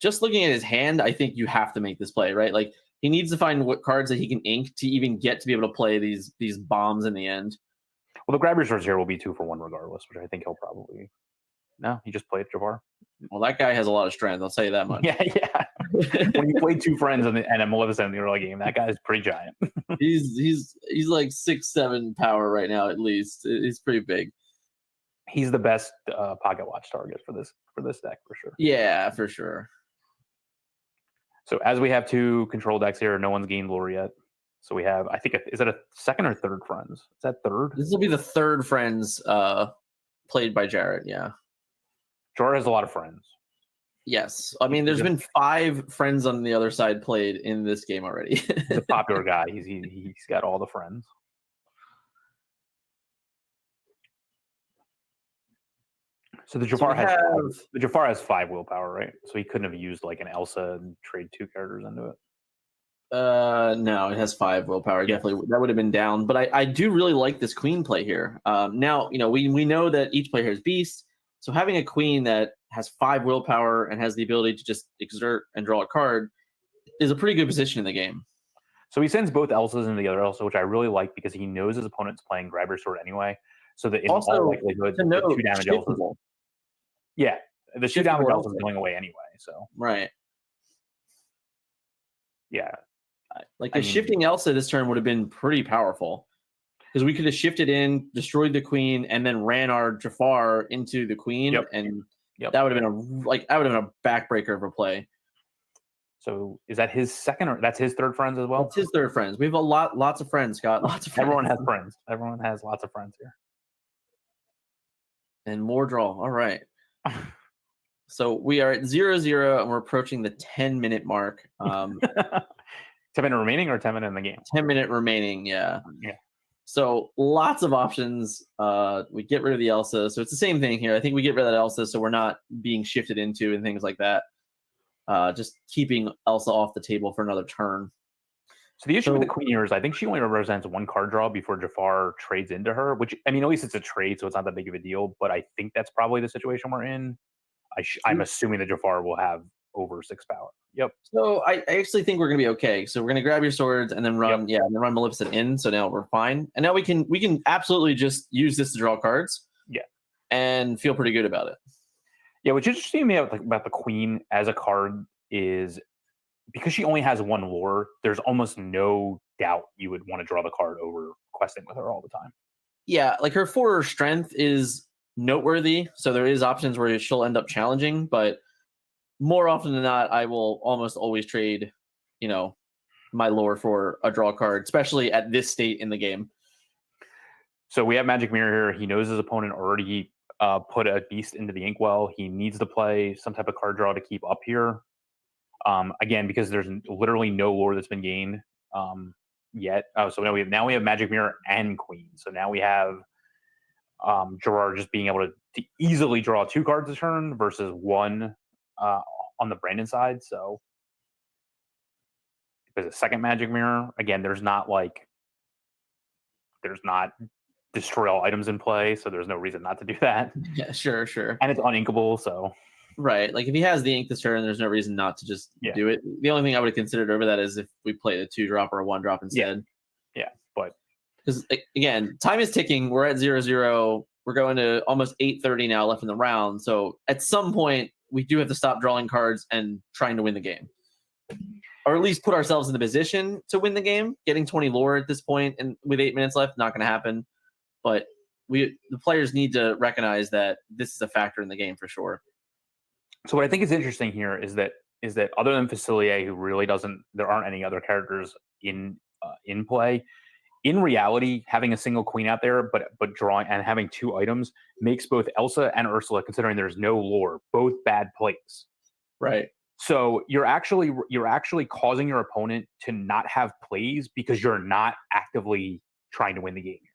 just looking at his hand, I think you have to make this play, right? Like, he needs to find what cards that he can ink to even get to be able to play these bombs in the end. Well, the grab resource here will be 2 for 1 regardless, which I think he'll probably. No, he just played Jafar. Well, that guy has a lot of strength. I'll tell you that much. Yeah. When you play 2 friends and a Maleficent in the early game, that guy's pretty giant. he's like 6-7 power right now, at least. He's pretty big. He's the best pocket watch target for this deck for sure. Yeah, for sure. So as we have 2 control decks here, no one's gained lore yet. So we have, I think, is it a second or third friends? Is that third? This will be the third friends played by Jared. Yeah. Jared has a lot of friends. Yes. I mean, there's been 5 friends on the other side played in this game already. He's a popular guy. He's got all the friends. So the Jafar has 5 willpower, right? So he couldn't have used like an Elsa and trade 2 characters into it. No, it has 5 willpower. Yeah. Definitely, that would have been down. But I do really like this queen play here. Now, we know that each player has beast. So having a queen that has 5 willpower and has the ability to just exert and draw a card is a pretty good position in the game. So he sends both Elsas into the other Elsa, which I really like because he knows his opponent's playing Grab Your Sword anyway. So that in all likelihood, the 2 damage Elsas. Yeah, the 2 damage Elsa is going away anyway. So right. Yeah. Like shifting Elsa this turn would have been pretty powerful. Because we could have shifted in, destroyed the queen, and then ran our Jafar into the queen, and that would have been a backbreaker of a play. So is that his second, or that's his third friends as well? It's his third friends. We have lots of friends, Scott. Lots of friends. Everyone has friends. Everyone has lots of friends here. And more draw. All right. So we are at 0-0, and we're approaching the 10-minute mark. 10-minute remaining or 10 minutes in the game? 10-minute remaining, yeah. Yeah. So lots of options. We get rid of the Elsa. So it's the same thing here. I think we get rid of that Elsa so we're not being shifted into and things like that. Just keeping Elsa off the table for another turn. So the issue with the queen here is I think she only represents 1 card draw before Jafar trades into her, which, I mean, at least it's a trade, so it's not that big of a deal. But I think that's probably the situation we're in. I'm assuming that Jafar will have over 6 power. Yep. So I actually think we're gonna be okay. So we're gonna grab your swords and then run, and then run Maleficent in. So now we're fine, and now we can absolutely just use this to draw cards. Yeah. And feel pretty good about it. Yeah, what's interesting to me about the Queen as a card is because she only has one lore, there's almost no doubt you would want to draw the card over questing with her all the time. Yeah, like her 4 strength is noteworthy, so there is options where she'll end up challenging, but more often than not, I will almost always trade, my lore for a draw card, especially at this state in the game. So we have Magic Mirror here. He knows his opponent already put a beast into the inkwell. He needs to play some type of card draw to keep up here. Again, because there's literally no lore that's been gained yet. Oh, so now we have Magic Mirror and Queen. So now we have Gerard just being able to easily draw 2 cards a turn versus 1 on the Brandon side. So there's a second Magic Mirror. Again, there's not destroy all items in play, so there's no reason not to do that. Yeah, sure. And it's uninkable, so right. Like if he has the ink this turn, there's no reason not to just do it. The only thing I would have considered over that is if we played a 2-drop or a 1-drop instead. Yeah, but because again, time is ticking. We're at 0-0. We're going to almost 8:30 now left in the round. So at some point, we do have to stop drawing cards and trying to win the game, or at least put ourselves in the position to win the game. Getting 20 lore at this point and with 8 minutes left, not going to happen. But the players need to recognize that this is a factor in the game for sure. So what I think is interesting here is that other than Facilier, who really there aren't any other characters in play. In reality, having a single Queen out there, but drawing and having 2 items makes both Elsa and Ursula, considering there's no lore, both bad plays. Right. So you're actually causing your opponent to not have plays because you're not actively trying to win the game here.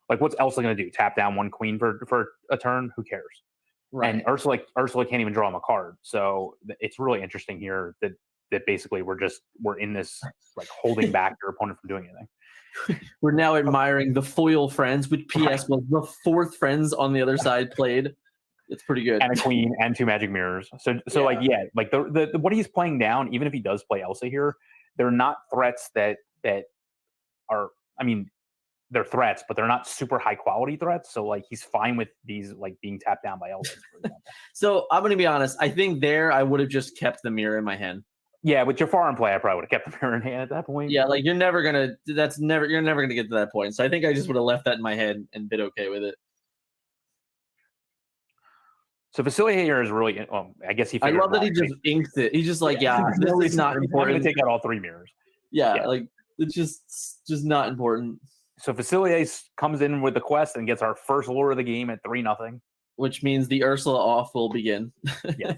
Like, what's Elsa going to do? Tap down 1 Queen for a turn? Who cares? Right. And Ursula can't even draw him a card. So it's really interesting here that basically we're in this like holding back your opponent from doing anything. We're now admiring the foil friends, which PS was the 4th friends on the other side played. It's pretty good. And a Queen and 2 Magic Mirrors. So the what he's playing down, even if he does play Elsa here, they're not threats that are, I mean, they're threats, but they're not super high quality threats. So like he's fine with these like being tapped down by Elsa, for example. So I'm gonna be honest. I think I would have just kept the mirror in my hand. Yeah, with Jafar in play, I probably would have kept the mirror in hand at that point. Yeah, like you're never gonna get to that point. So I think I just would have left that in my head and been okay with it. So Facilier here is really, I guess he. I love that he just inks it. He's just like, this is not important. I'm going to take out all 3 mirrors. Yeah, like it's just not important. So Facilier comes in with the quest and gets our first lore of the game at 3-0. Which means the Ursula off will begin. Yes.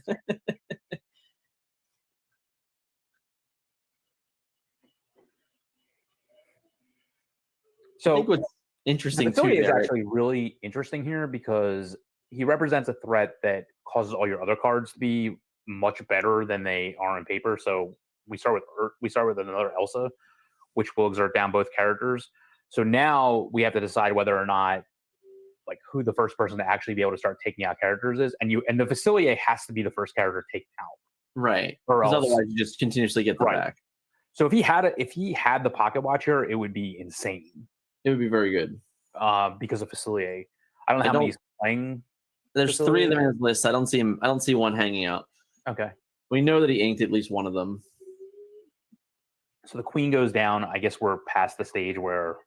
So I think what's interesting too is actually really interesting here because he represents a threat that causes all your other cards to be much better than they are in paper. So we start with another Elsa, which will exert down both characters. So now we have to decide whether or not, like, who the first person to actually be able to start taking out characters is, and the Facilier has to be the first character taken out, right? Or else, otherwise, you just continuously get them back. So if he had the Pocket Watch here, it would be insane. It would be very good because of Facilier. I don't know how many he's playing. There's Facilier. 3 of them in his list. I don't see one hanging out. Okay. We know that he inked at least one of them. So the Queen goes down. I guess we're past the stage where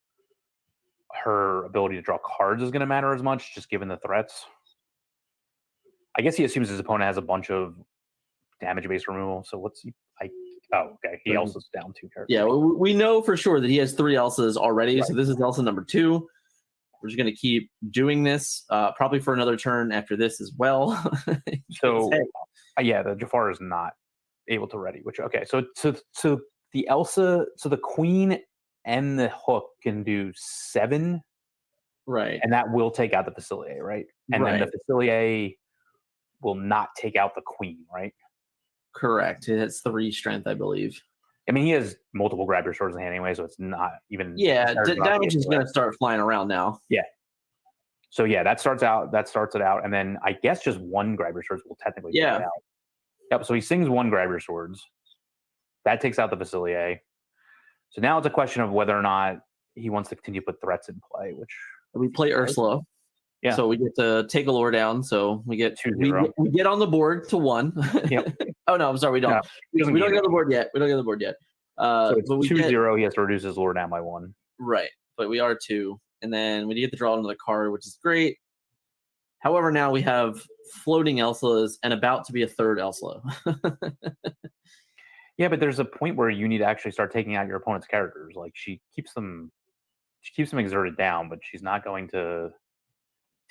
her ability to draw cards is going to matter as much, just given the threats. I guess he assumes his opponent has a bunch of damage-based removal. So what's he? Okay. He also is down 2 characters. Yeah, we know for sure that he has 3 Elsas already. Right. So this is Elsa number 2. We're just going to keep doing this, probably for another turn after this as well. So, the Jafar is not able to ready. Which So the Elsa, so the Queen and the Hook can do 7, right? And that will take out the Facilier, right? And then the Facilier will not take out the Queen, right? Correct. It has 3 strength, I believe. I mean, he has multiple grab your swords in hand anyway, so it's not even. Yeah, damage is going to start flying around now. Yeah. So that starts it out, and then I guess just 1 grab your swords will technically take it out. Yep. So he sings one grab your swords. That takes out the Facilier. So now it's a question of whether or not he wants to continue to put threats in play, which we play Ursula. Yeah. So we get to take a lore down. So we get 2-0. we get on the board to 1. Yep. Oh no, I'm sorry, we don't. No, we don't get on the board yet. We don't get on the board yet. So it's but we 2-0. He has to reduce his lore down by 1. Right, but we are 2, and then we get to draw another card, which is great. However, now we have floating Elsa's and about to be a third Elsa. Yeah, but there's a point where you need to actually start taking out your opponent's characters. Like she keeps them exerted down, but she's not going to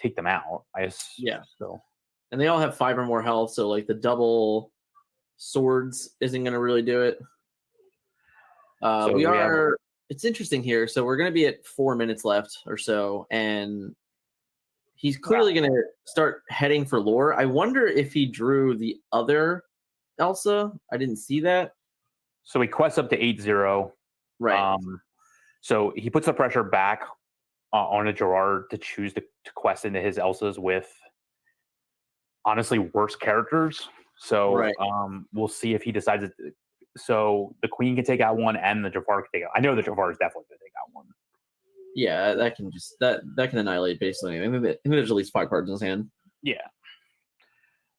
take them out. Yeah. So, and they all have 5 or more health, so like the double swords isn't going to really do it. It's interesting here. So we're going to be at 4 minutes left or so, and he's clearly going to start heading for lore. I wonder if he drew the other Elsa. I didn't see that. So he quests up to 8-0. Right. So he puts the pressure back on a Gerard to choose to quest into his Elsas with honestly worse characters. So we'll see if he decides it. So the Queen can take out one and the Jafar can take out. I know the Jafar is definitely going to take out one. Yeah, that can just that can annihilate basically anything. I think there's at least 5 cards in his hand. Yeah.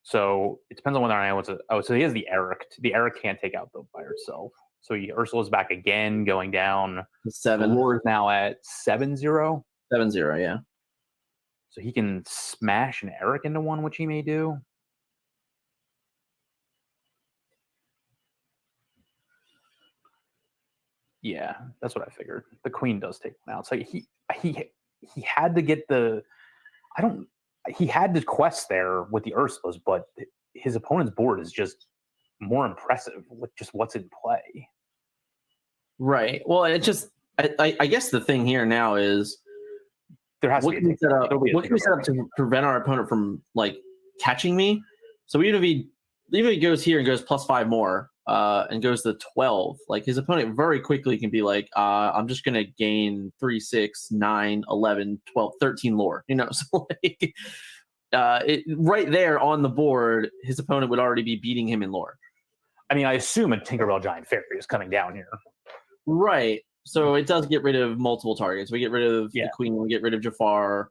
So it depends on whether I want to. Oh, so he has the Eric. The Eric can't take out though by herself. So Ursula's back again, going down 7. The lore is now at 7-0. 7-0, yeah. So he can smash an Eric into one, which he may do. Yeah, that's what I figured. The Queen does take one out. So he had to get the. He had the quest there with the Ursulas, but his opponent's board is just more impressive with just what's in play. Right. Well, it just I guess the thing here now is there has what to can be we set up to prevent our opponent from like catching me? So even if he goes here and goes +5 more and goes to 12, like his opponent very quickly can be like, I'm just gonna gain 3, 6, 9, 11, 12, 13 lore. So like right there on the board, his opponent would already be beating him in lore. I mean, I assume a Tinkerbell Giant Fairy is coming down here. Right. So it does get rid of multiple targets. We get rid of the Queen. We get rid of Jafar.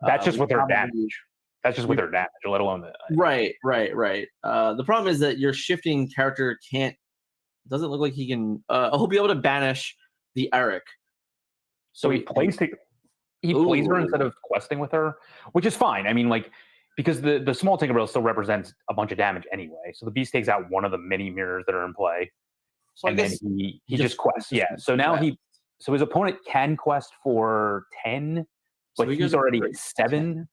That's just with their damage. That's just with their damage, let alone the. Right. The problem is that your shifting character doesn't look like he can. He'll be able to banish the Eric. So he plays her instead of questing with her, which is fine. I mean, like, because the small Tinkerbell still represents a bunch of damage anyway. So the beast takes out one of the many mirrors that are in play. So and then he just quests. Yeah. So now so his opponent can quest for 10, but so he's already at 7.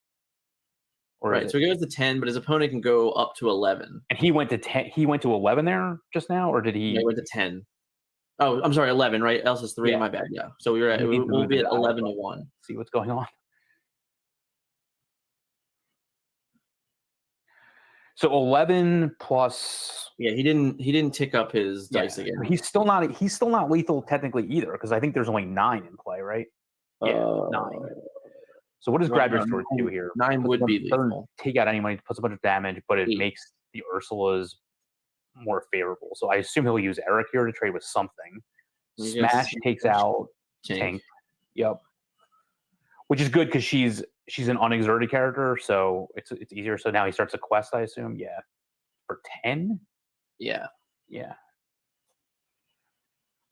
Right. So he goes to 10, but his opponent can go up to 11. And he went to 10. He went to 11 there just now, or did he? Yeah, he went to 10. Oh, I'm sorry, 11. Right. Elsa's 3. Yeah. My bad. Yeah. So we'll be at 11-1. See what's going on. So 11 plus. Yeah, he didn't tick up his dice again. He's still not lethal technically either, because I think there's only 9 in play, right? Yeah, 9. So what does Grab Your Sword do here? 9 would be lethal. Take out any money, puts a bunch of damage, but it makes the Ursulas more favorable. So I assume he'll use Eric here to trade with something. Smash takes out Tank. Yep. Which is good because she's an unexerted character, so it's easier. So now he starts a quest, I assume. Yeah. For 10? Yeah.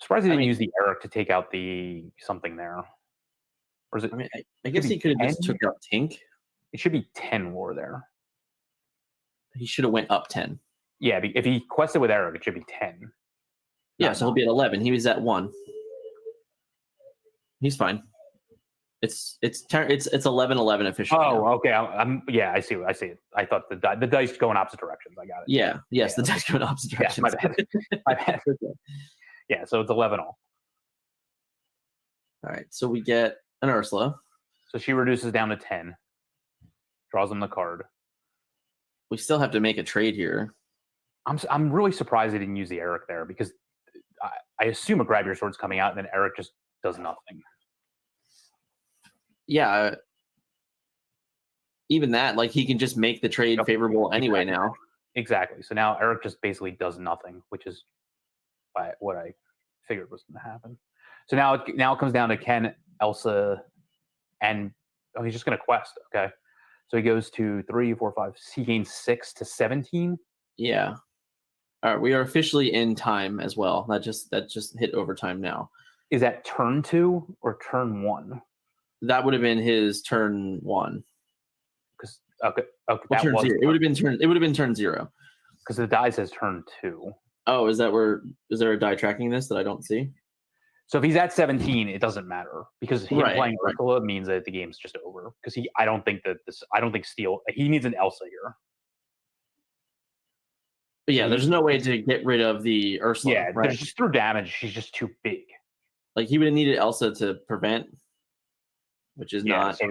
Surprised he didn't use the Eric to take out the something there. Or is it? I mean, I guess he could have just took out Tink. It should be 10 war there. He should have went up 10. Yeah, if he quested with Eric, it should be 10. Yeah, so he'll be at 11. He was at 1. He's fine. It's 11-11 officially. Oh, now. Okay. I see it. I thought the dice go in opposite directions. I got it. Yeah. Yes, the dice go in opposite directions. Yeah, my bad. Yeah, so it's 11 all. All right, so we get an Ursula. So she reduces down to 10. Draws him the card. We still have to make a trade here. I'm really surprised they didn't use the Eric there, because I assume a Grab Your Sword's coming out and then Eric just does nothing. Yeah. Even that, like, he can just make the trade favorable anyway now. Exactly. So now Eric just basically does nothing, which is what I figured was going to happen. So now it comes down to Ken, Elsa, and he's just going to quest. Okay. So he goes to 3, 4, 5. He gains 6 to 17. Yeah. All right, we are officially in time as well. That just hit overtime now. Is that turn 2 or turn 1? That would have been his turn 1. Because okay, well, turn 0. It would have been turn 0. Because the die says turn 2. Oh, is there a die tracking this that I don't see? So if he's at 17, it doesn't matter because him playing Ursula means that the game's just over. Because I don't think Steel. He needs an Elsa here. But yeah, there's no way to get rid of the Ursula. Yeah, right? Just through damage, she's just too big. Like he would have needed Elsa to prevent, which is not. So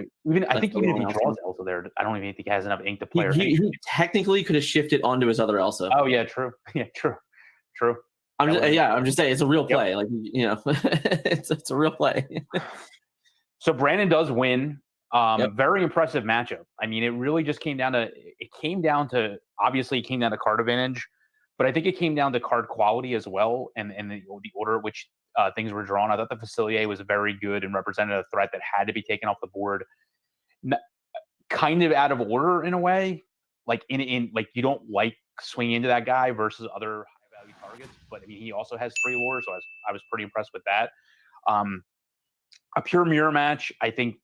I think even if he draws Elsa there, I don't even think he has enough ink to play her. He technically could have shifted onto his other Elsa. Oh yeah, true. Yeah, true. I'm just saying it's a real play. Yep. Like it's a real play. So Brandon does win. Very impressive matchup. I mean, it really just came down to obviously it came down to card advantage, but I think it came down to card quality as well, and the order at which things were drawn. I thought the Facilier was very good and represented a threat that had to be taken off the board, kind of out of order in a way. Like in like you don't like swinging into that guy versus other high value targets, but I mean he also has 3 lures, so I was pretty impressed with that. A pure mirror match, I think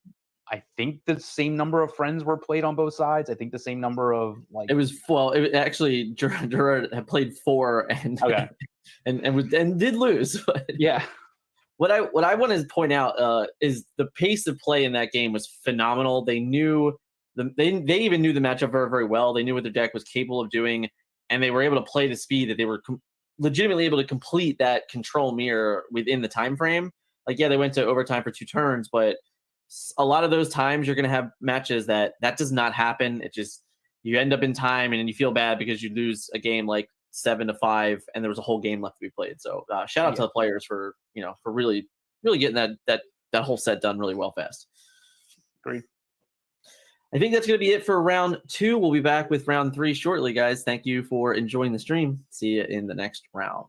the same number of friends were played on both sides. I think the same number of it actually Gerard had played 4 and and did lose. But yeah. What I want to point out is the pace of play in that game was phenomenal. They knew they even knew the matchup very, very well. They knew what their deck was capable of doing, and they were able to play the speed that they were legitimately able to complete that control mirror within the time frame. Like, yeah, they went to overtime for 2 turns, but a lot of those times you're going to have matches that does not happen. It just, you end up in time and then you feel bad because you lose a game like 7-5 and there was a whole game left to be played. So shout out to the players for really, really getting that whole set done really well fast. Agreed. I think that's going to be it for round 2. We'll be back with round 3 shortly, guys. Thank you for enjoying the stream. See you in the next round.